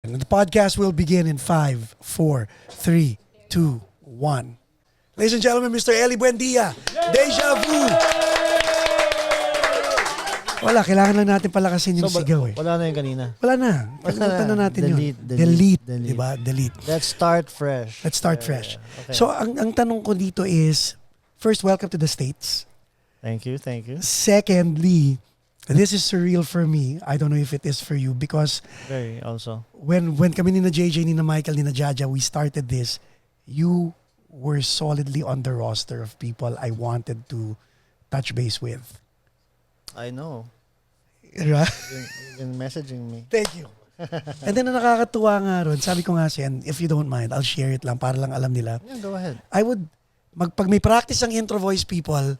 And the podcast will begin in 5, 4, 3, 2, 1. Ladies and gentlemen, Mr. Ely Buendia, Deja Vu. Wala, kailangan lang natin palakasin yung sigaw eh. Wala na yung kanina. Wala na. Kalimutan na natin yun. Delete. Diba? Delete. Let's start fresh. Fresh. Okay. So, ang tanong ko dito is, first, welcome to the States. Thank you. Secondly, this is surreal for me. I don't know if it is for you because Very also. when kami ni na JJ, ni na Michael, ni na Jaja, we started this, you were solidly on the roster of people I wanted to touch base with. I know. Right? You've been messaging me. Thank you. And then ang nakakatuwa nga ron, sabi ko nga siya, and if you don't mind, I'll share it lang para lang alam nila. Yeah, go ahead. I would, pag may practice ang intro voice people,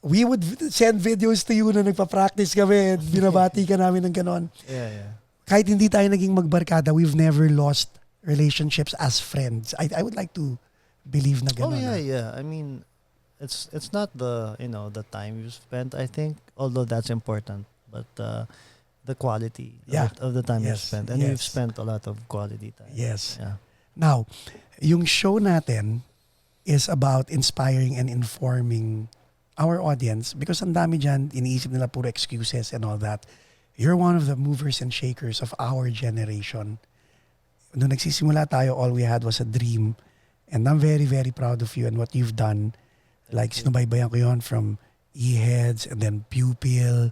we would send videos to you na nagpa-practice kami, binabati ka namin ng ganon. Yeah. Kahit hindi tayo naging magbarkada, we've never lost relationships as friends. I would like to believe na ganon. Oh yeah. I mean, it's not the time you spent, I think, although that's important, but the quality of the time you spent, and you've spent a lot of quality time. Yes. Yeah. Now, yung show natin is about inspiring and informing our audience because ang dami dyan, iniisip nila puro excuses and all that. You're one of the movers and shakers of our generation. Nung nagsisimula tayo, all we had was a dream. And I'm very, very proud of you and what you've done. Like, sinubaybayan ko yun from E-Heads and then Pupil.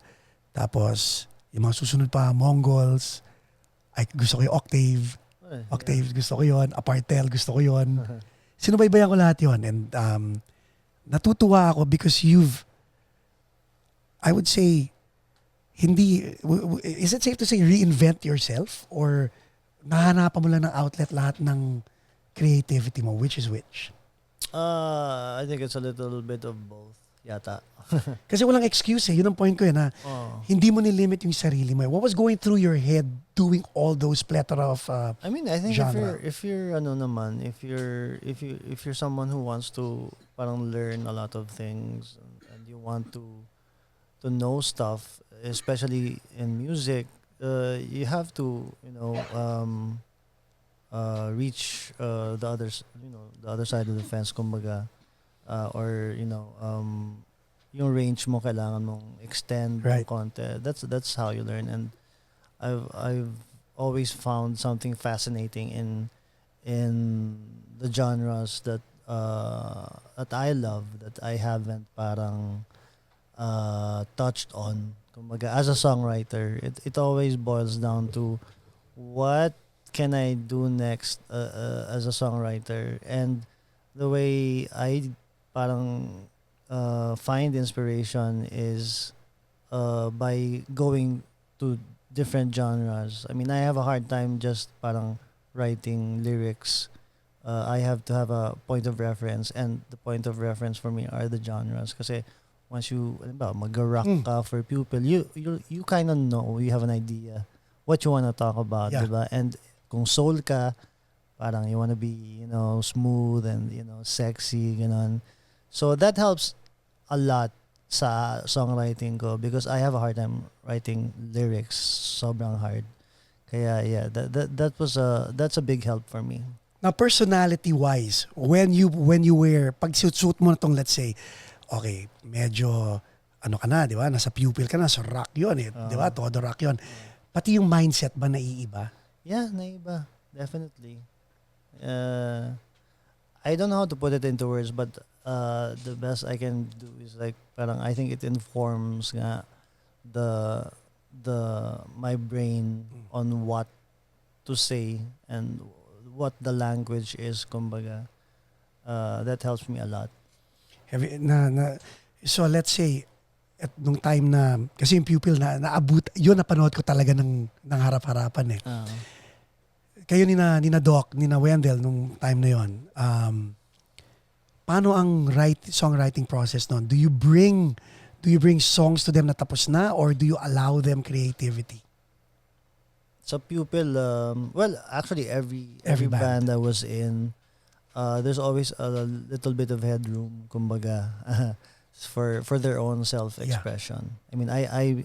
Tapos, yung mga susunod pa, Mongols. Ay, gusto ko yung Octave. Octave, gusto ko yun. Apartel, gusto ko yun. Sinubaybayan ko lahat yun. And natutuwa ako because I would say, is it safe to say reinvent yourself? Or nahanapan mo lang ng outlet lahat ng creativity mo? Which is which? I think it's a little bit of both, yata. Kasi walang excuse eh. Yun ang point ko na hindi mo nilimit yung sarili mo. What was going through your head doing all those plethora of I mean, I think genre? if you're someone who wants to parang learn a lot of things and you want to know stuff, especially in music, you have to reach the other side of the fence, kumbaga, or yung range mo kailangan mong extend ng konti. That's how you learn, and I've always found something fascinating in the genres that I love, that I haven't parang touched on. Kumbaga, as a songwriter, it always boils down to what can I do next as a songwriter, and the way I parang find inspiration is by going to different genres. I mean, I have a hard time just parang writing lyrics. I have to have a point of reference, and the point of reference for me are the genres. Kasi once you mag-rock ka for Pupil, you kind of know, you have an idea what you want to talk about, diba? And kung soul ka, parang you want to be, smooth and, sexy, ganon. So that helps a lot sa songwriting ko because I have a hard time writing lyrics, sobrang hard. Kaya that's a big help for me. Now, personality-wise, when you wear, pag suit mo na tong, let's say, okay, medyo, ka na, di ba? Nasa Pupil ka na, so rock yun eh. Di ba? Todo rock yun. Pati yung mindset ba naiiba? Yeah, naiba. Definitely. I don't know how to put it into words, but the best I can do is like, parang I think it informs nga my brain on what to say and what the language is, kumbaga. That helps me a lot. So let's say, at nung time na, kasi yung Pupil naabot, yun napanood ko talaga ng harap-harapan eh. Kayo ni na Doc, ni na Wendell nung time na yun, paano ang songwriting process nun? Do you bring songs to them na tapos na, or do you allow them creativity? Sa Pupil, well, actually every band I was in, there's always a little bit of headroom, kumbaga, for their own self-expression. Yeah. I mean,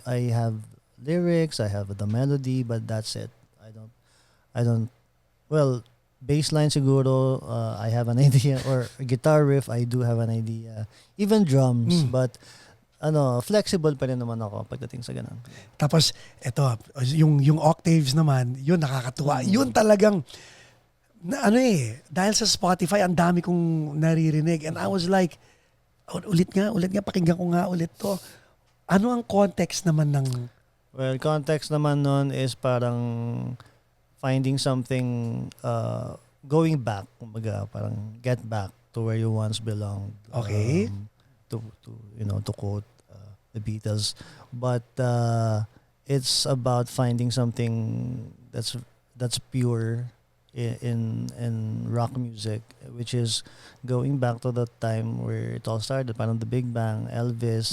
I have lyrics, I have the melody, but that's it. I don't, well, bass line siguro, I have an idea, or guitar riff, I do have an idea. Even drums, but flexible pa rin naman ako pagdating sa ganun. Tapos, eto, yung octaves naman, yun nakakatuwa. Yun talagang, dahil sa Spotify, ang dami kong naririnig. And I was like, ulit nga, pakinggan ko nga ulit to. Ano ang context naman ng... Well, context naman nun is parang finding something, going back, kumbaga, parang get back to where you once belonged. Okay. To quote the Beatles. But it's about finding something that's pure in rock music, which is going back to the time where it all started, parang the Big Bang, Elvis,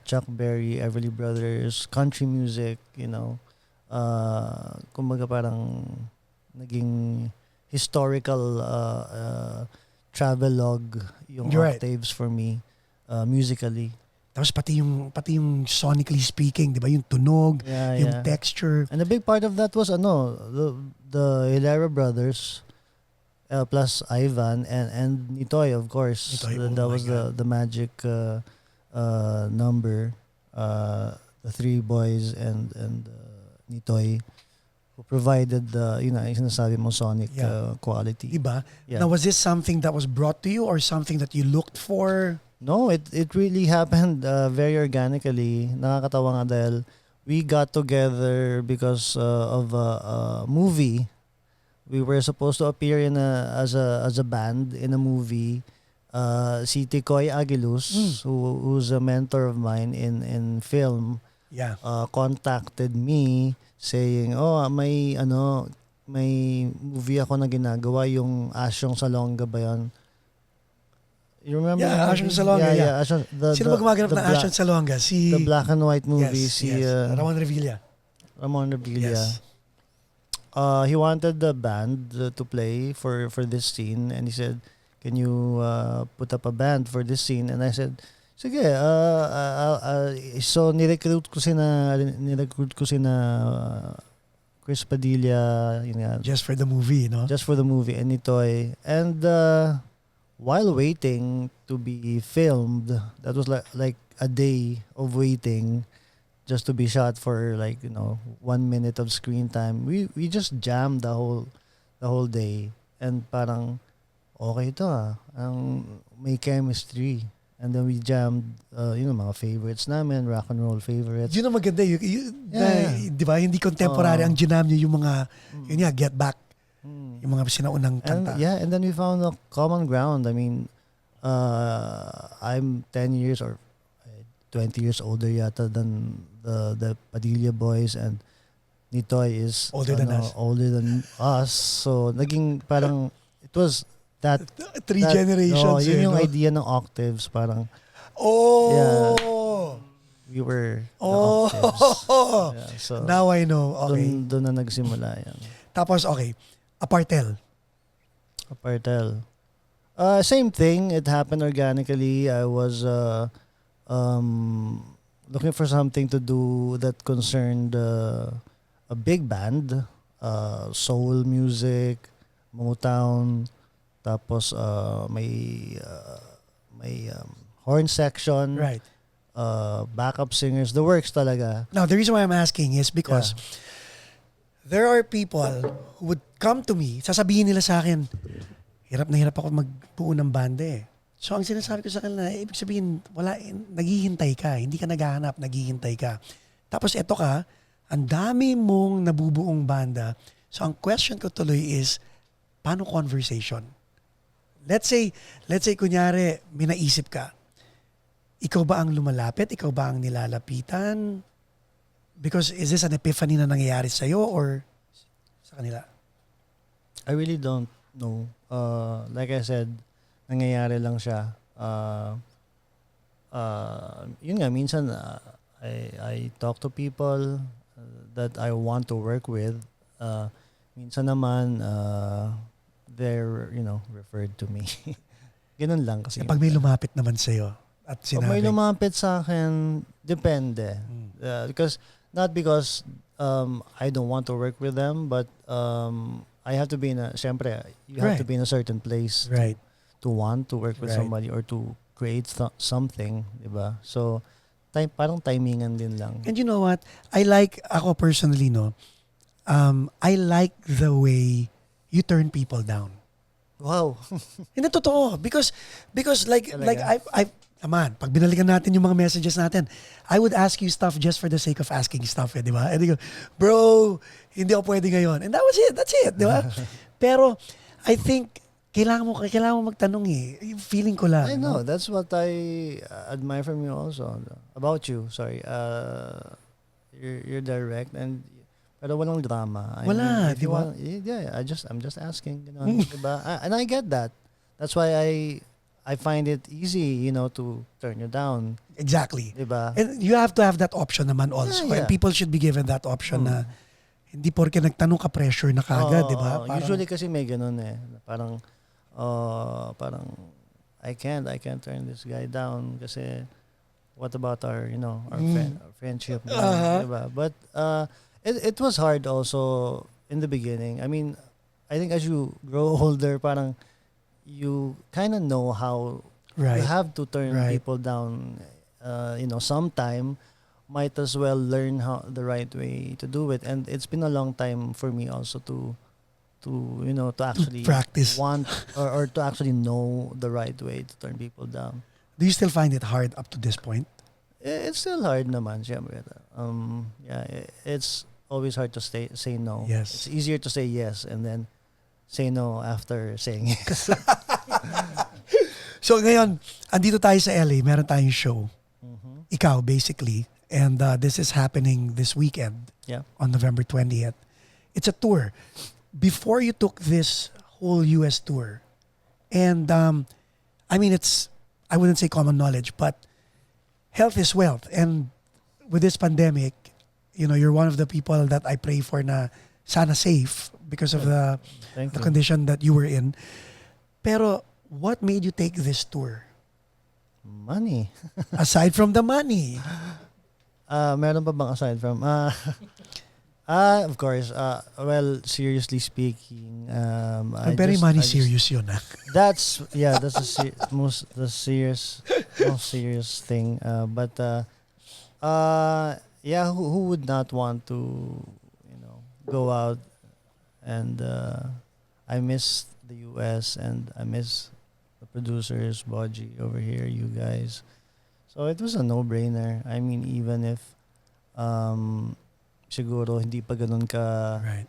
Chuck Berry, Everly Brothers, country music, kumbaga parang naging historical travelogue yung octaves for me, musically. Tapos pati yung sonically speaking, 'di ba? Yung tunog, yung texture. And a big part of that was the Ely Brothers, plus Ivan and Nitoy, of course. That was the magic number. The three boys and Nitoy, who provided the yung sinasabi mo sonic quality. Diba? Yeah. Now, was this something that was brought to you or something that you looked for? No, it really happened very organically. Nakakatawa nga dahil we got together because of a movie. We were supposed to appear as a band in a movie. Si Ticoy Aguiluz, who's a mentor of mine in film, contacted me saying, may movie ako na ginagawa, yung Asyong Salonga ba yun? You remember? Yeah, Asyong Salonga. Yeah. Sino ba gumaganap ng Asyong Salonga? The black and white movie. Ramon Revilla. Yes. He wanted the band to play for this scene, and he said, "Can you put up a band for this scene?" And I said, "Sige." So nirecruit ko sina Chris Padilla, just for the movie, no? Just for the movie, and Nitoy. And while waiting to be filmed, that was like a day of waiting just to be shot for 1 minute of screen time. We just jammed the whole day, and parang okay ito may chemistry. And then we jammed mga favorites namin, rock and roll favorites. Yun ang maganda, di ba? Hindi contemporary ang ginam niyo yung mga Get Back. Yung mga sinaunang kanta. And then we found a common ground. I mean, I'm 10 years or 20 years older yata than the Padilla boys, and Nitoy is older than us. So naging parang it was that three generations. Yun yung idea ng octaves, parang we were the octaves. So now I know. Okay. Doon na nagsimula yan. Tapos okay, Apartel. Same thing. It happened organically. I was looking for something to do that concerned a big band, soul music, Motown, tapos may horn section, right? Backup singers, the works talaga. Now, the reason why I'm asking is because there are people who would come to me, sasabihin nila sa akin, hirap na hirap ako magbuo ng banda eh. So, ang sinasabi ko sa kanila, ibig sabihin, naghihintay ka, hindi ka naghahanap, naghihintay ka. Tapos eto ka, ang dami mong nabubuong banda. So, ang question ko tuloy is, paano conversation? Let's say kunyari, may naisip ka. Ikaw ba ang lumalapit? Ikaw ba ang nilalapitan? Because is this an epiphany na nangyayari sa'yo or sa kanila? I really don't know. Like I said, nangyayari lang siya. Yun nga, minsan I talk to people that I want to work with. Minsan naman, they're, referred to me. Ganun lang kasi. Pag may lumapit naman sa'yo at sinabi. Pag may lumapit sa akin, depende. Because I don't want to work with them, but I have to be syempre, you have to be in a certain place to want to work with somebody or to create something, diba? So, parang timingan din lang. And you know what? Ako personally, no, I like the way you turn people down. Wow. Hindi, totoo. Because like pag binalikan natin yung mga messages natin, I would ask you stuff just for the sake of asking stuff, di ba? And you go, bro, hindi ako pwede ngayon. And that's it, di ba? Pero, I think, kailangan mo magtanong eh. Yung feeling ko lang. I know, that's what I admire from you also. About you, sorry. You're direct and pero walang drama. Wala, di ba? I'm just asking, diba? And I get that. That's why I find it easy, to turn you down. Exactly. Diba? And you have to have that option naman also. Yeah. And people should be given that option na hindi porke nagtanong ka pressure na kagad, di ba? Usually kasi may ganun eh. Parang I can't turn this guy down kasi what about our friendship, diba? But it was hard also in the beginning. I mean, I think as you grow older, parang you kind of know how you have to turn people down. Sometime might as well learn how the right way to do it. And it's been a long time for me also to actually practice or to actually know the right way to turn people down. Do you still find it hard up to this point? It's still hard naman, syempre. It's always hard to say no. Yes. It's easier to say yes and then say no after saying yes. So ngayon, andito tayo sa LA, meron tayong show. Mm-hmm. Ikaw, basically. And this is happening this weekend on November 20th. It's a tour. Before you took this whole US tour, and I mean, I wouldn't say common knowledge, but health is wealth. And with this pandemic, you're one of the people that I pray for na sana safe because of the condition that you were in. Pero what made you take this tour? Money. Aside from the money. Meron pa bang aside from? Of course. Well, seriously speaking, very money serious yun. That's the most serious thing. But who would not want to, go out and I miss the US and I miss the producers, Boji over here, you guys. So it was a no-brainer. I mean, even if siguro hindi pa ganun ka. Right.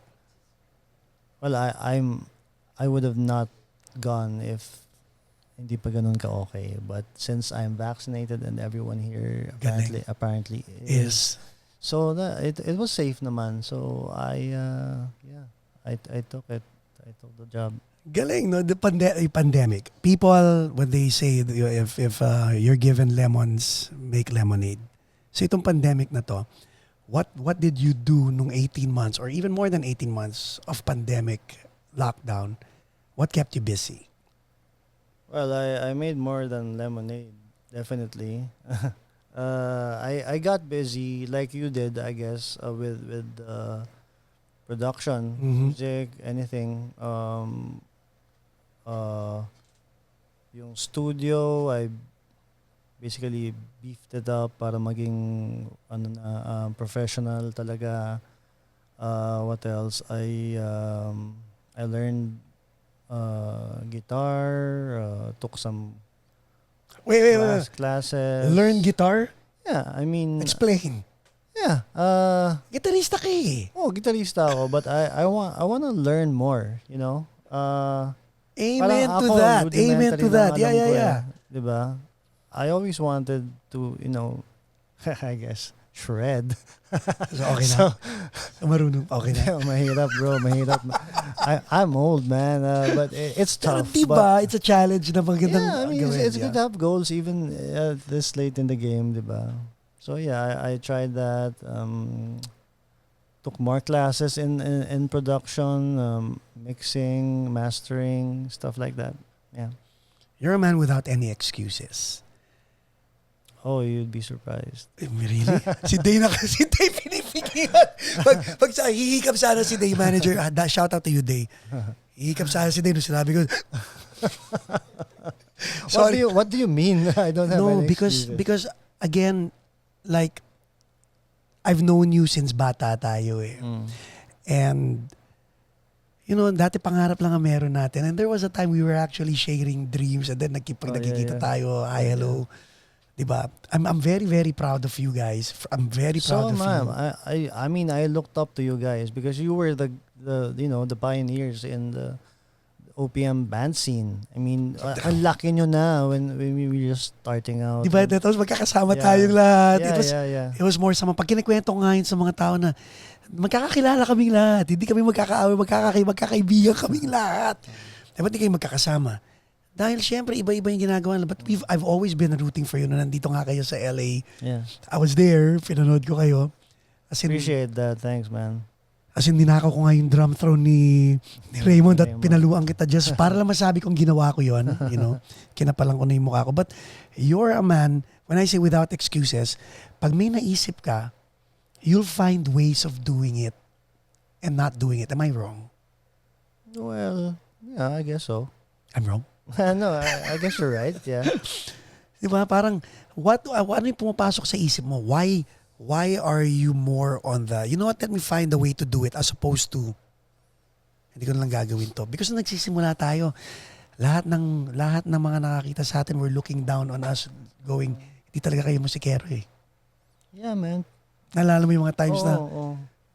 Well, I would have not gone if hindi pa ganun ka okay. But since I'm vaccinated and everyone here apparently is. So it was safe naman. So I took it. I took the job. Galing, no? The pandemic. People, when they say if you're given lemons, make lemonade. So itong pandemic na to, what did you do nung 18 months or even more than 18 months of pandemic lockdown? What kept you busy? Well, I made more than lemonade, definitely. I got busy like you did, I guess, with production, music, anything. Yung studio, I basically beefed it up para maging professional talaga. What else? I learned guitar, took some wait. classes. Learn guitar? Yeah, I mean, explain. Yeah. Gitarista ka eh. Oh, gitarista ako, but I want to learn more, Amen to that. Amen to that. Yeah. Diba? I always wanted to, I guess, shred. So, okay na. So, marunong. Okay na. Mahirap, bro. Mahirap. I'm old, man. But it's tough. Pero diba, it's a challenge na magandang I mean, gawin. it's good to have goals even this late in the game, diba? So yeah, I tried that. Took more classes in production, mixing, mastering, stuff like that. Yeah. You're a man without any excuses. you'd be surprised. Really? Si Day pinipigilan. Pag sa hihikap sana si Day manager, shout out to you, Day. Hihikap sana si Day nung sinabi ko, sorry. What do you mean? I don't have any excuses. Because again, like, I've known you since bata tayo eh. And dati pangarap lang ang meron natin. And there was a time we were actually sharing dreams and then nagkikita tayo, hi, hello. Diba? I'm very, very proud of you guys. I'm very proud of you. I mean, I looked up to you guys because you were the pioneers in the OPM band scene. I mean, ang laki nyo na when we were just starting out. Diba? Tapos magkakasama tayong lahat. Yeah. It was more sa pag kinikwento ko ngayon sa mga tao na magkakakilala kaming lahat. Hindi kami magkakaaway, magkakaibigan kaming lahat. Dapat hindi kayo magkakasama. Dahil syempre, iba-iba yung ginagawa nila. But I've always been rooting for you na nandito nga kayo sa LA. Yeah. I was there, pinanood ko kayo. Appreciate that. Thanks, man. As in, ninakaw ko nga yung drum throne ni Raymond at pinaluan kita just para lang masabi kong ginawa ko yun. Kinapalang ko na yung mukha ko. But you're a man, when I say without excuses, pag may naisip ka, you'll find ways of doing it and not doing it. Am I wrong? Well, yeah, I guess so. I'm wrong? No, I guess you're right, yeah. Diba? Parang, ano yung pumapasok sa isip mo? Why are you more on the, you know what, let me find a way to do it as opposed to, hindi ko na lang gagawin to. Because nagsisimula tayo, lahat ng mga nakakita sa atin were looking down on us going, hindi talaga kayo musikero eh. Yeah, man. Nalala mo yung mga times na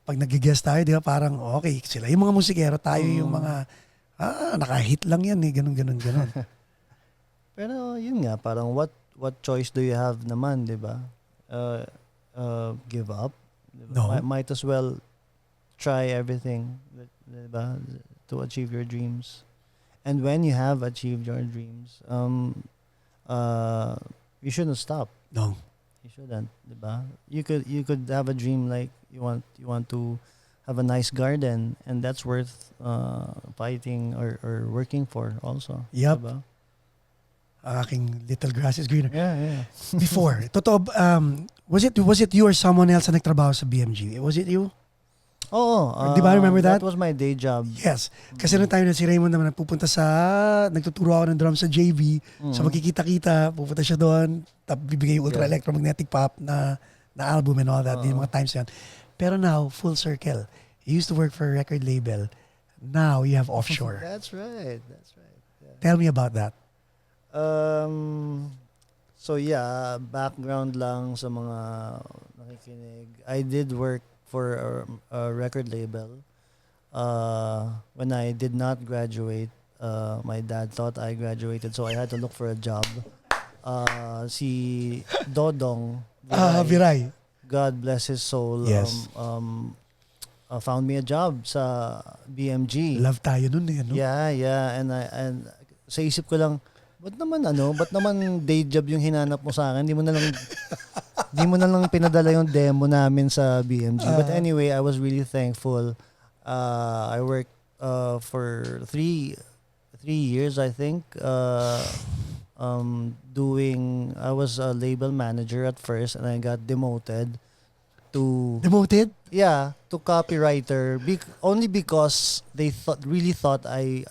pag nag-guest tayo, di ba, parang okay, sila yung mga musikero, tayo yung mga naka-hit lang yan eh, ganun. Pero yun nga, parang what choice do you have naman, di ba? Give up? Diba? No. Might as well try everything, di ba, to achieve your dreams. And when you have achieved your dreams, you shouldn't stop. No. You shouldn't, diba? You could have a dream like you want to have a nice garden, and that's worth fighting or working for also. Yep. Diba? Aking little grass is greener. Yeah. Before, totoo, was it you or someone else na nagtrabaho sa BMG? Was it you? Oo. Di ba, remember that? That was my day job. Yes. Kasi nung time na si Raymond naman nagtuturo ako ng drums sa JV. So magkikita-kita, pupunta siya doon, tapos bibigay yung ultra electromagnetic pop na album and all that. Yung mga times yan. Pero now, full circle. You used to work for a record label. Now you have offshore. That's right. Yeah. Tell me about that. So yeah, background lang sa mga nakikinig. I did work for a record label. When I did not graduate, my dad thought I graduated, so I had to look for a job. Si Dodong Viray. God bless his soul. Yes. Found me a job sa BMG. Love tayo nun eh, no? Yeah. And sa isip ko lang, ba't naman day job yung hinanap mo sa akin? Di mo na lang pinadala yung demo namin sa BMG. But anyway, I was really thankful. I worked for 3 years, I think. I was a label manager at first, and I got demoted to... Demoted? Yeah, to copywriter. Only because they really thought I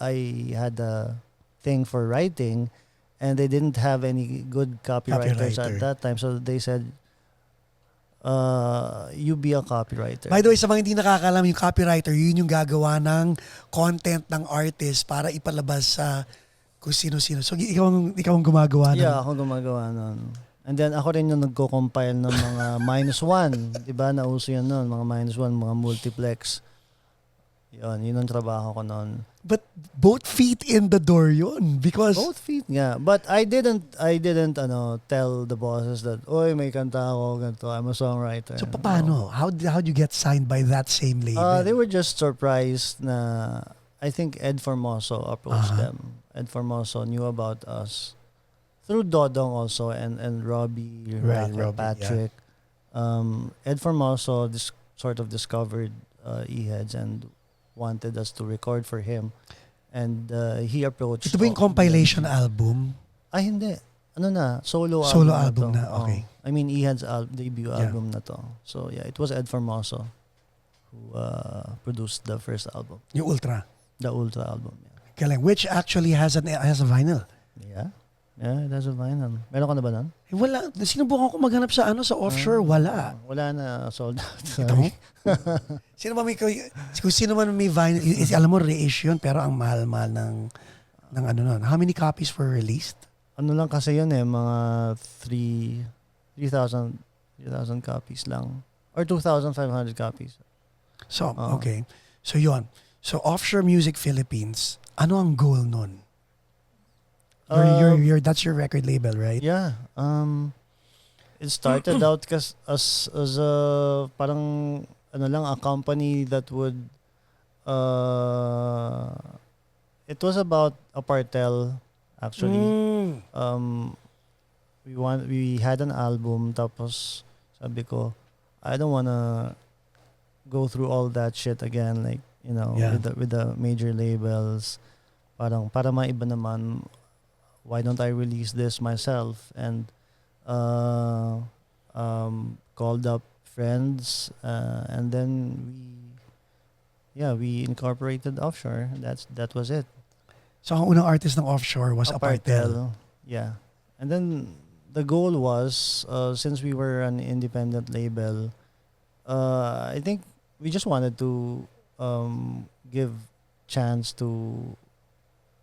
had a thing for writing, and they didn't have any good copywriters at that time. So they said, you be a copywriter. By the way, sa mga hindi nakakalam, yung copywriter, yun yung gagawa ng content ng artist para ipalabas sa kung sino-sino. So, ikaw ang gumagawa nun? Yeah, ako gumagawa nun. And then, ako rin yung nagko-compile ng mga -1. Diba? Nauso yun nun. Mga -1, mga multiplex. Yun ang trabaho ko nun. But both feet in the door yun. Because... Both feet nga. But I didn't tell the bosses that, oy, may kanta ako, ganito, I'm a songwriter. So, paano? How'd you get signed by that same label? They were just surprised na, I think Ed Formoso approached them. Ed Formoso knew about us through Dodong also and Robbie, Patrick. Yeah. Ed Formoso sort of discovered E-Heads and wanted us to record for him. And he approached... Ito ba yung compilation album? Ay, hindi. solo album to. na, okay. I mean, Ehad's debut album na to. So yeah, it was Ed Formoso who produced the first album. Yung Ultra. The Ultra album, yeah. Galing. Which actually has a vinyl. Yeah. Yeah, it has a vinyl. Meron ka na ba nun? Wala. Sinubukan ko maghanap sa offshore. Wala. Wala na, sold out. Ito mo? Sino man may vinyl, alam mo, reissue yun, pero ang mahal-mahal ng nun. How many copies were released? Ano lang kasi yun mga 3,000 copies lang. Or 2,500 copies. So, okay. So, yun. So, Offshore Music Philippines, ano ang goal nun? That's your record label, right? Yeah. It started out as a parang a company that would it was about a partel actually. We had an album tapos sabi ko I don't wanna go through all that shit again with the major labels. Parang para maiba naman, why don't I release this myself? And called up friends and then we incorporated Offshore. That was it. So ang unang artist ng Offshore was Apartel. Yeah. And then the goal was since we were an independent label, I think we just wanted to give chance to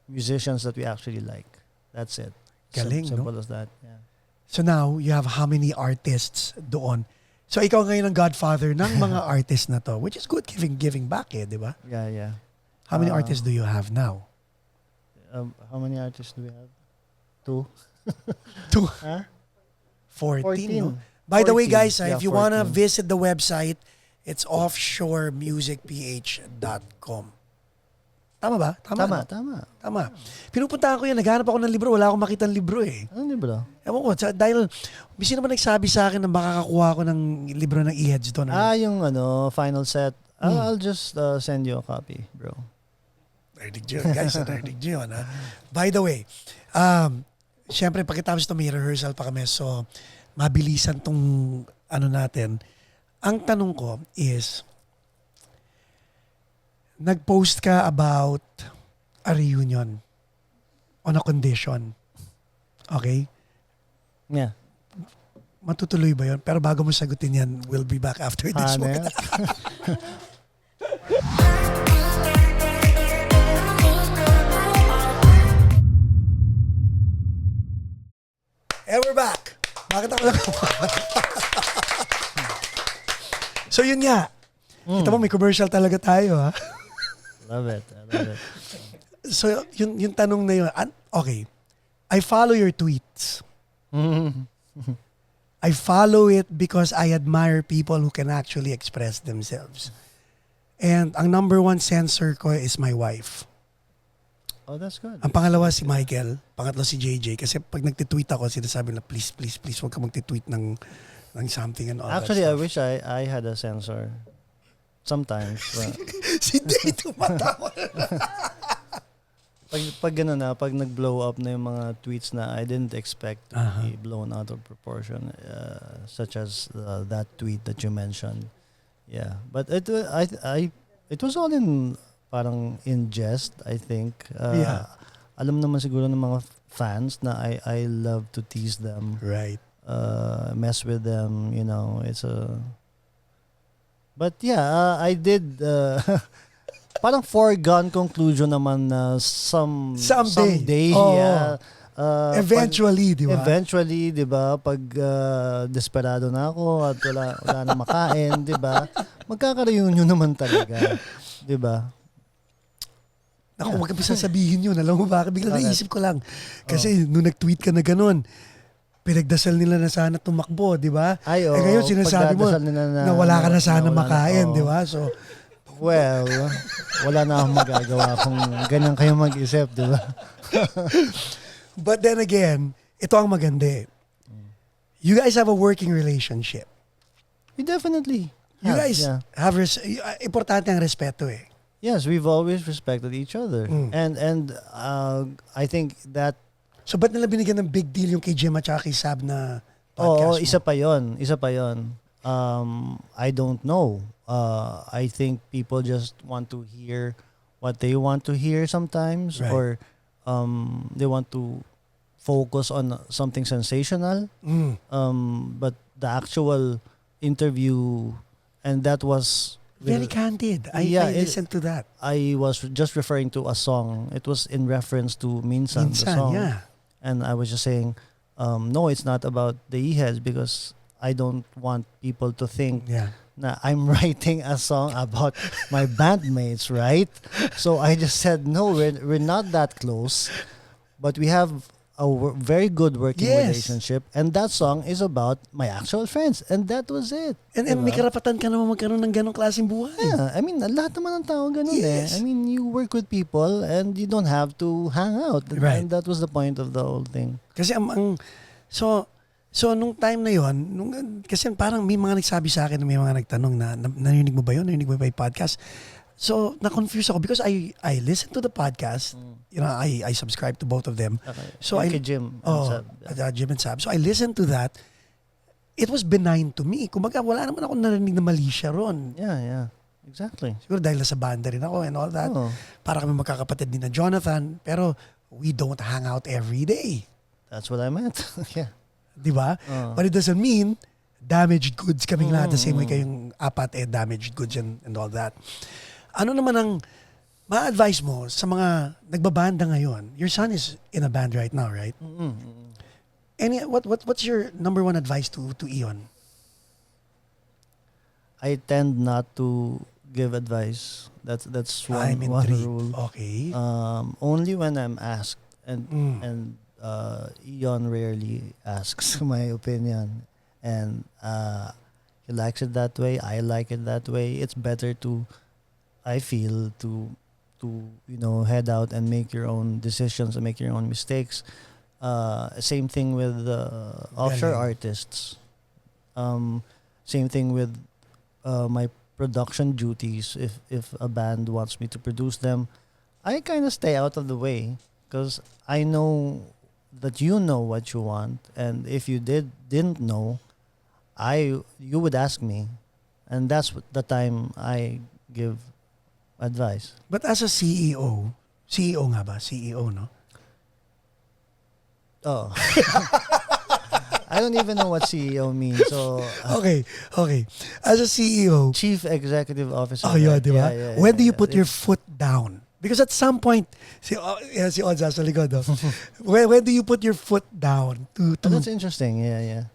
musicians that we actually like. That's it. Galing, simple no? as that. Yeah. So now, you have how many artists doon? So ikaw ngayon ang godfather ng mga artists na to, which is good giving back di ba? Yeah. How many artists do you have now? How many artists do we have? 2. 2? Huh? 14, no? By the way, guys, if you 14. wanna visit the website, it's offshoremusicph.com. Tama ba? Tama. Pinupuntahan ko yan. Naghanap ako ng libro. Wala akong makita ng libro eh. Anong libro? Ewan ko. Dahil, bisi naman nagsabi sa akin na makakakuha ko ng libro ng Eheads doon. Yung final set. I'll just send you a copy, bro. Nerdig yun, guys. Nerdig yun, ha? By the way, syempre, pagkatapos ito may rehearsal pa kami. So, mabilisan tong natin. Ang tanong ko is, nag-post ka about a reunion on a condition. Okay? Yeah. Matutuloy ba yun? Pero bago mo sagutin yan, we'll be back after this one. And we're back. Bakit ako lang? So yun nga. Kita mo, may commercial talaga tayo, ha? Love it. So, yung tanong na yun, okay, I follow your tweets. I follow it because I admire people who can actually express themselves. And ang number one censor ko is my wife. Oh, that's good. Ang pangalawa si Michael, pangatlo si JJ. Kasi pag nagtitweet ako, sinasabi na please, huwag ka magtitweet ng something and all Actually, that I wish I had a censor. Sometimes. Si Day tumatawa. pag gano'n na, pag nag-blow up na yung mga tweets na I didn't expect to be blown out of proportion, such as that tweet that you mentioned. Yeah. But it was all in parang in jest, I think. Alam naman siguro ng mga fans na I love to tease them. Right. Mess with them, it's a... But yeah, I did parang foregone conclusion naman na someday eventually, di ba? Eventually, di ba? Pag desperado na ako at wala na makain, di ba? Magkaka-reunion naman talaga, di ba? Ako, wag ka pa sasabihin yun. Alam mo ba? Bigla naisip ko lang. Kasi nung nag-tweet ka na ganun, pinagdasal nila na sana tumakbo, di ba? Ngayon sinasabi mo na wala ka na sana makain, di ba? So, well, wala na akong magagawa kung ganyan kayo mag-isip, di ba? But then again, ito ang maganda eh. You guys have a working relationship. We definitely You guys have importante ang respeto eh. Yes, we've always respected each other. And I think that So ba't nila binigyan ng big deal yung kay Jim at saka kay Sab na Oo, podcast isa pa yon. I don't know. I think people just want to hear what they want to hear sometimes, Right. or they want to focus on something sensational. But the actual interview, and that was Very candid. I listened to that. I was just referring to a song. It was in reference to Minsan, the song. Yeah. And I was just saying, no, it's not about the E-heads, because I don't want people to think na I'm writing a song about my bandmates, right? So I just said, no, we're not that close, but we have a very good working relationship, and that song is about my actual friends, and that was it. And may karapatan ka naman magkaroon ng ganong klaseng buhay. Yeah, I mean, lahat naman ng tao ganun eh. I mean, you work with people and you don't have to hang out. Right. And that was the point of the whole thing. Kasi so nung time na yon, kasi parang may mga nagsabi sa akin, may mga nagtanong na narinig mo ba yun? Narinig mo ba yung podcast? So, na-confuse ako because I listened to the podcast. You know, I subscribe to both of them. Okay. So kay Jim and Sab. Jim and Sab. So I listened to that. It was benign to me. Kumbaga, wala naman ako narinig na mali siya ron. Yeah. Exactly. Siguro dahil sa banda rin ako and all that. Para kami magkakapatid din na Jonathan. Pero we don't hang out every day. That's what I meant. Yeah. Diba? But it doesn't mean damaged goods kaming lahat. The same way kayong apat damaged goods and all that. Ano naman ang ma-advise mo sa mga nagbabanda ngayon? Your son is in a band right now, right? What's your number one advice to Ion? I tend not to give advice. That's one rule. Okay. Only when I'm asked, and Ion rarely asks my opinion, and he likes it that way. I like it that way. It's better to, I feel, to head out and make your own decisions and make your own mistakes. Same thing with offshore artists. Same thing with my production duties. If a band wants me to produce them, I kind of stay out of the way, because I know that you know what you want, and if you didn't know, you would ask me, and that's the time I give advice. But as a CEO nga ba? CEO, no? Oh. I don't even know what CEO means. So Okay. As a CEO, Chief Executive Officer. oh yeah, di ba? Yeah, When do you yeah. put your foot down? Because at some point, si Odza sa likod, oh. when do you put your foot down? Oh, that's interesting. Yeah.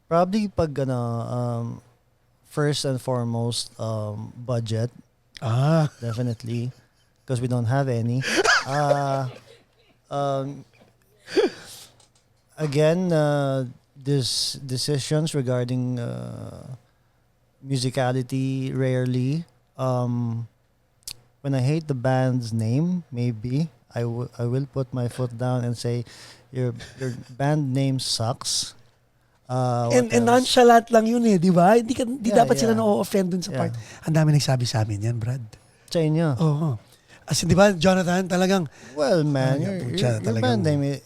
Probably pag first and foremost, budget. Definitely, because we don't have any. Again, these decisions regarding musicality rarely. When I hate the band's name, maybe I will put my foot down and say, your band name sucks. And nonchalant lang yun di ba? Hindi dapat sila yeah. na-offend dun sa part. Ang dami nagsabi sa amin yan, Brad. Sa inyo? Oo. As in, di ba, Jonathan, talagang... Well, man, your band name,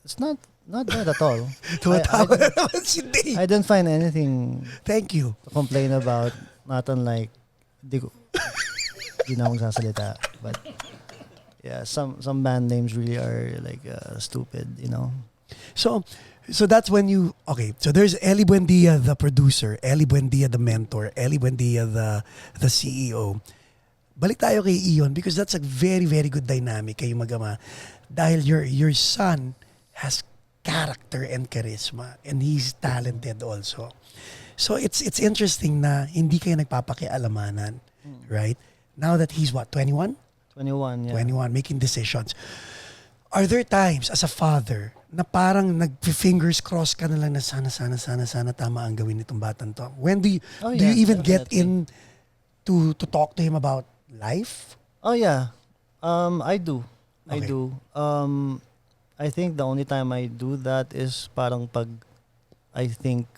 it's not bad at all. Tumatawa na naman si Dave. I didn't find anything Thank you. to complain about. Not unlike, di na akong sasalita. But, yeah, some band names really are like stupid, you know. So that's when you... Okay, so there's Ely Buendia, the producer. Ely Buendia, the mentor. Ely Buendia, the CEO. Balik tayo kay Ion because that's a very, very good dynamic kayo mag-ama. Dahil your son has character and charisma and he's talented also. So it's interesting na hindi kayo nagpapakialamanan, right? Now that he's what, 21? 21, yeah. 21, making decisions. Are there times as a father na parang nag-fingers cross ka na lang na sana tama ang gawin nitong batang to? When do you even get in to talk to him about life? Oh yeah, I do. Okay. I do. I think the only time I do that is parang pag I think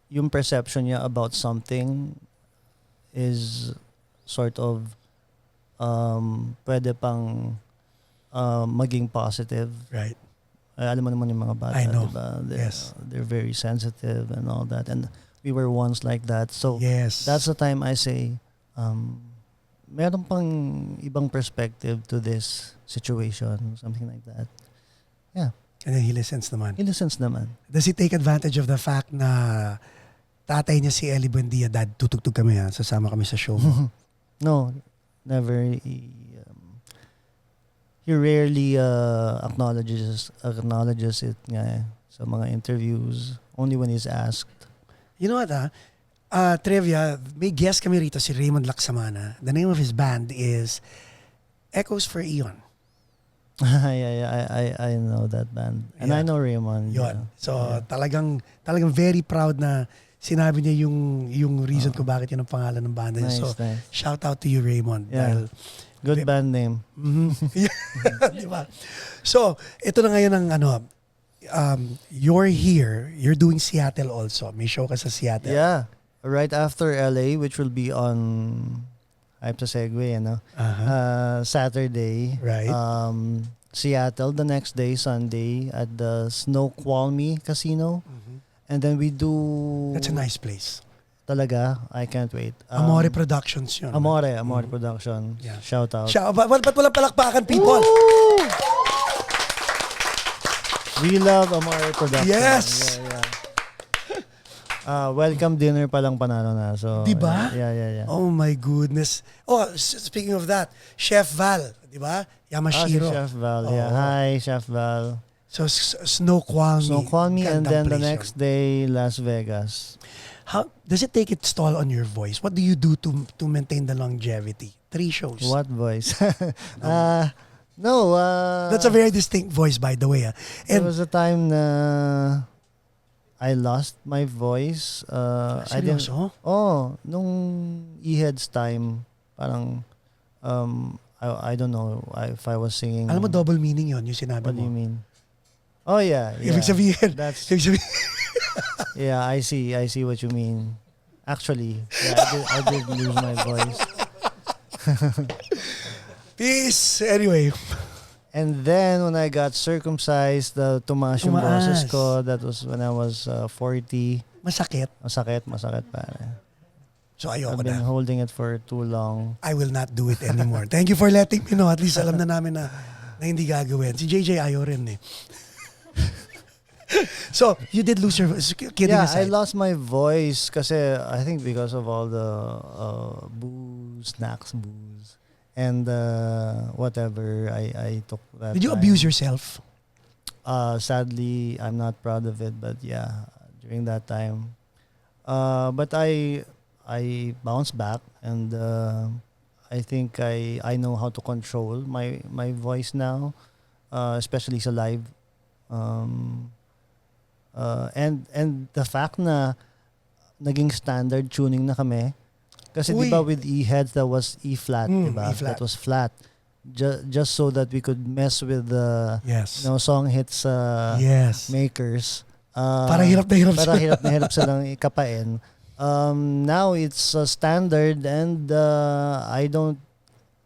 yung perception niya about something is sort of pwede pang maging positive. Right. Alam mo naman yung mga bata, I know. diba? They're very sensitive and all that. And we were once like that. So Yes. that's the time I say, meron pang ibang perspective to this situation, something like that. Yeah. And then he listens naman. He listens naman. Does he take advantage of the fact na tatay niya si Ely Buendia, Dad, tutugtog kami ha, sasama kami sa show mo? No, never. He rarely acknowledges it nga sa mga interviews, only when he's asked. You know what trivia, may guest kami rito, si Raymond Laksamana. The name of his band is Echoes for Eon. I know that band. And I know Raymond. Yun. So talagang very proud na sinabi niya yung reason ko bakit yun ang pangalan ng banda niya. Nice, So nice. shout out to you, Raymond. Yeah. Good band name. Diba? So, ito na ngayon ang you're here, you're doing Seattle also. May show ka sa Seattle. Yeah. Right after LA, which will be on, I have to segue, Saturday. Right. Seattle the next day, Sunday, at the Snoqualmie Casino. And then we do... That's a nice place. Talaga, I can't wait. Amore Productions yun. Amore Production. Yeah. Shout out. Ba't walang palakpakan, people? Woo! We love Amore Production. Yes! Yeah. Welcome dinner pa lang panalo na. So, diba? Yeah. Oh my goodness. Oh, speaking of that, Chef Val, diba? Yamashiro. Si Chef Val. Yeah. Hi, Chef Val. So, Snoqualmie. And then the Gandang place next day, Las Vegas. How does it take its toll on your voice? What do you do to maintain the longevity? 3 shows. What voice? No. That's a very distinct voice, by the way. There was a time na I lost my voice. Seryoso? Nung E-Heads time, parang I don't know if I was singing. Alam mo, double meaning yon yung sinabi What mo. do you mean? Oh yeah. Ibig sabihin. That's Ibig sabihin. yeah. I see what you mean. Actually, yeah, I did lose my voice. Peace. Anyway. And then when I got circumcised, tumaas yung boses ko. That was when I was 40. Masakit. Masakit pare. So ayoko I've been na. holding it for too long. I will not do it anymore. Thank you for letting me know. At least alam na namin na hindi gagawin. Si JJ ayaw rin eh. So, you did lose your voice. Kidding aside. I lost my voice kasi I think because of all the booze, and whatever I took that Did you time. abuse yourself? Sadly, I'm not proud of it, but yeah, during that time. But I bounced back, and I think I know how to control my voice now, especially sa live. And the fact na naging standard tuning na kami, kasi di ba with E-Heads that was E-flat, diba? E-flat. That was flat. Just so that we could mess with the song hits makers. Para hirap na hirap silang ikapain. Now it's standard, and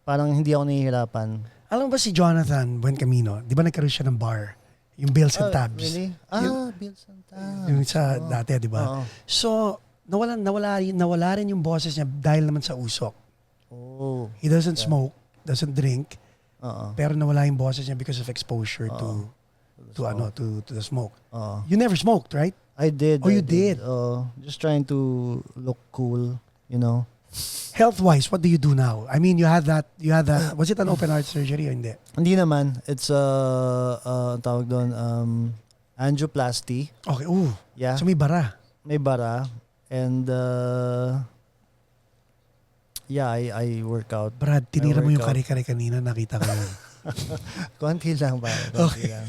parang hindi ako nahihirapan. Alam mo ba si Jonathan Buencamino? Di ba nagkaroon siya ng bar? Yung Bills and Tabs. Really? Bills and Tabs. Yung sa dati, di ba? So, nawala rin yung boses niya dahil naman sa usok. Oh. He doesn't smoke, doesn't drink, Uh-oh. pero nawala yung boses niya because of exposure to the smoke. You never smoked, right? I did. Oh, you did? Just trying to look cool, you know. Health-wise, what do you do now? I mean, you had that, was it an open heart surgery o hindi? Hindi naman. It's tawag doon, angioplasty. Okay, ooh. Yeah. So may bara. May bara. And I work out. Brad, tinira mo yung kare-kare kanina, nakita ko yun. Konti lang ba? Konti lang.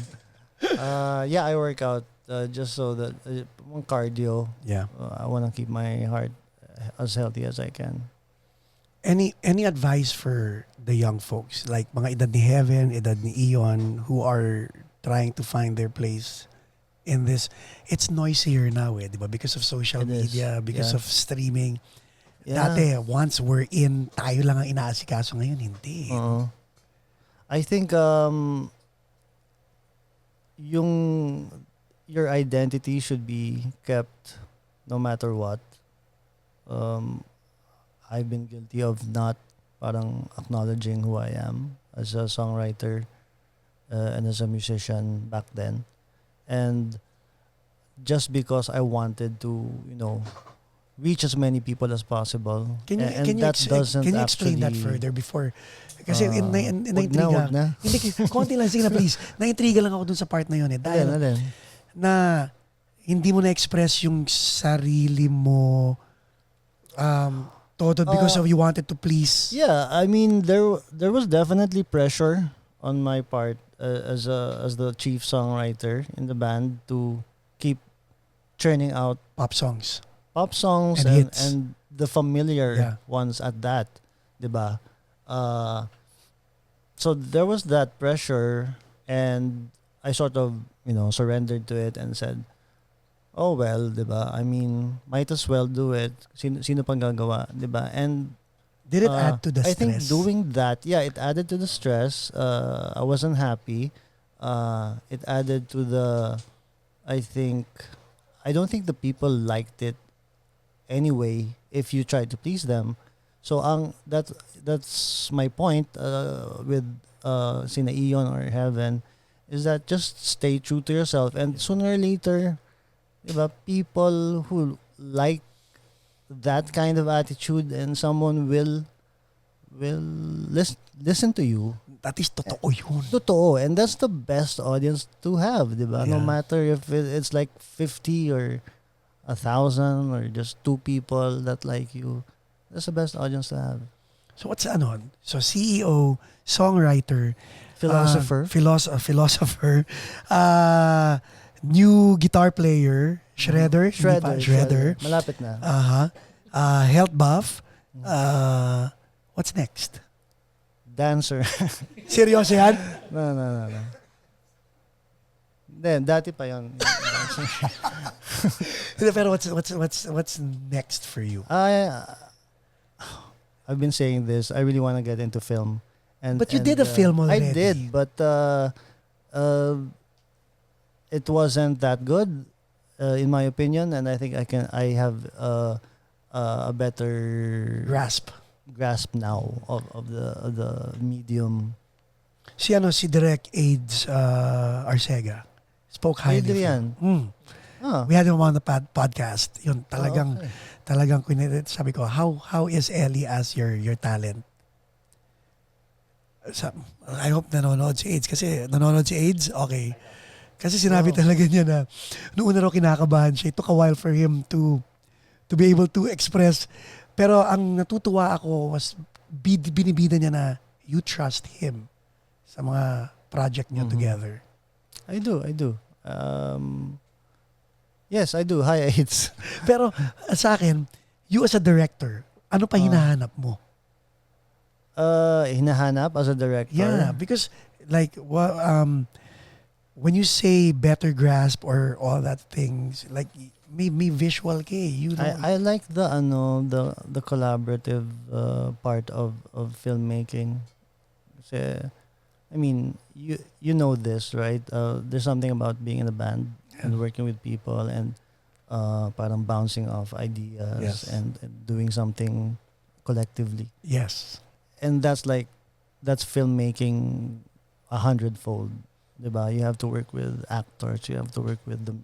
I work out just so that cardio. Yeah. I want to keep my heart as healthy as I can. Any advice for the young folks, like mga edad ni Heaven, edad ni Eon, who are trying to find their place in this? It's noisier now, di ba? Because of social media, because of streaming. Dati, once we're in, tayo lang ang inaasikaso. Ngayon, hindi. I think your identity should be kept no matter what. I've been guilty of not parang acknowledging who I am as a songwriter and as a musician back then. And just because I wanted to, reach as many people as possible. Can you explain that further before? Kasi na-intriga. Wag na. Hindi, konti lang, sige na please. Na-intriga lang ako dun sa part na yun eh. Dahil na hindi mo na-express yung sarili mo because of you wanted to please. Yeah, I mean there was definitely pressure on my part as the chief songwriter in the band to keep churning out pop songs and the familiar ones at that, diba? So there was that pressure, and I sort of surrendered to it and said, oh well, diba? I mean, might as well do it. Sino pang gagawa, diba? And did it add to the stress? I think doing that, it added to the stress. I wasn't happy. It added to the, I don't think the people liked it anyway if you try to please them. So that's my point with Sina Ion or Heaven, is that just stay true to yourself, and sooner or later, diba, people who like that kind of attitude and someone will listen to you. That is totoo yun. Totoo, and that's the best audience to have, diba? Yeah. No matter if it's like 50 or 1,000 or just 2 people that like you, that's the best audience to have. So what's So CEO, songwriter, Philosopher, philosopher, new guitar player, shredder. Malapit na. Health buff. What's next? Dancer. Seryoso yan? No. Then dati pa yon. Pero what's next for you? I've been saying this. I really want to get into film. But you did a film already. I did, but it wasn't that good, in my opinion, and I think I have a better grasp now of the medium. Si Direk AIDS Arcega spoke highly of him. We had him on the podcast. Yun talagang sabi ko, how is Ely as your talent? I hope nanonood si AIDS, kasi nanonood si AIDS, okay. Kasi sinabi talaga niya na noon na raw kinakabahan siya. It took a while for him to be able to express. Pero ang natutuwa ako was binibida niya na you trust him sa mga project niyo together. I do. Yes, I do. Hi, AIDS. Pero sa akin, you as a director, ano pa hinahanap mo? Hinahanap as a director? Yeah, because like when you say better grasp or all that things, like may visual kay, I like the collaborative part of filmmaking. Kasi, I mean, you know this, right? There's something about being in a band and working with people and parang bouncing off ideas and doing something collectively. Yes. And that's filmmaking 100-fold. Diba? You have to work with actors, you have to work with the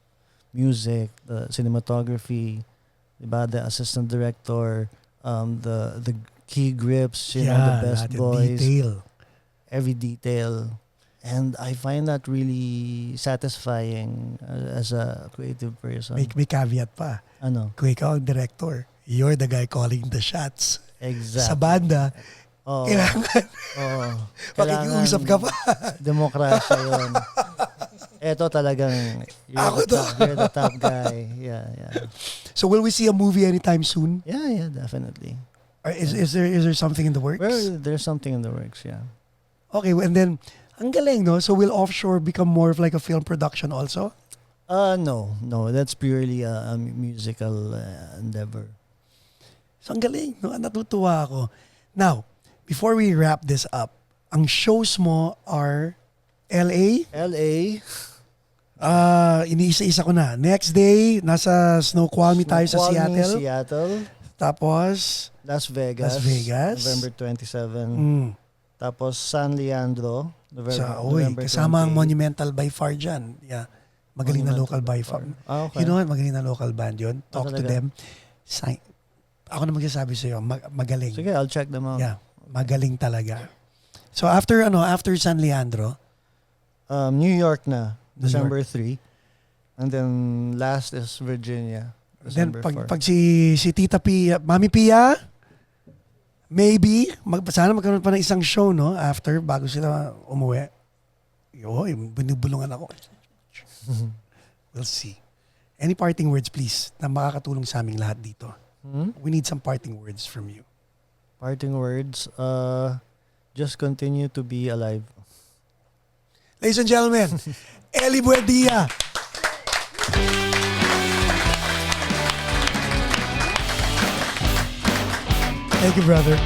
music, the cinematography, diba? The assistant director, the key grips, the best boys. Every detail. And I find that really satisfying as a creative person. May caveat pa. Ano? Kung ikaw ang director, you're the guy calling the shots. Exactly. Sa banda, kailangan. Pakikiusap ka pa. Demokrasya yun. Eto talagang you're the top guy. Yeah. So will we see a movie anytime soon? Yeah, definitely. Or is there something in the works? Well, there's something in the works, yeah. Okay, and then ang galing, no? So will offshore become more of like a film production also? No. That's purely a musical endeavor. So ang galing, no? Natutuwa ako. Now, before we wrap this up, ang shows mo are LA? LA. Iniisa-isa ko na. Next day, nasa Snoqualmie tayo sa Seattle. Tapos, Las Vegas. November 27. Tapos San Leandro. November kasama 28. ang Monumental by far dyan. Yeah. Magaling na local by far. Okay. You know what? Magaling na local band yun. Talk to them. Ako na magsasabi sa'yo, magaling. Sige, I'll check them out. Yeah, magaling talaga. So after San Leandro, New York na, December 3. And then last is Virginia, then December 4. pag si Tita Pia, Mami Pia, maybe sana magkaroon pa ng isang show, no, after bago sila umuwi. Binubulungan ako. We'll see. Any parting words, please, na makakatulong sa aming lahat dito? We need some parting words from you. Parting words, just continue to be alive. Ladies and gentlemen, Ely Buendia. Thank you, brother.